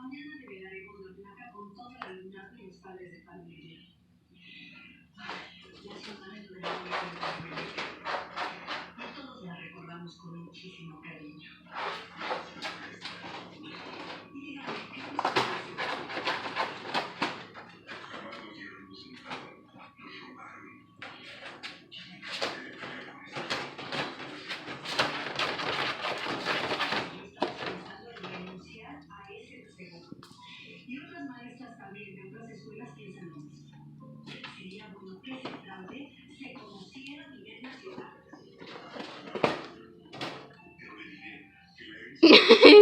Mañana develaremos la placa con todo el alumnado y los padres de familia. La ciudad es una y todos la recordamos con muchísimo cariño. Y dígame, ¿qué gusto hace? Jamás nos dieron luz en nada. Nos robaron. Y otras maestras también de otras escuelas piensan lo mismo. Sería bueno que ese fraude se conociera a nivel nacional. Pero le diré que la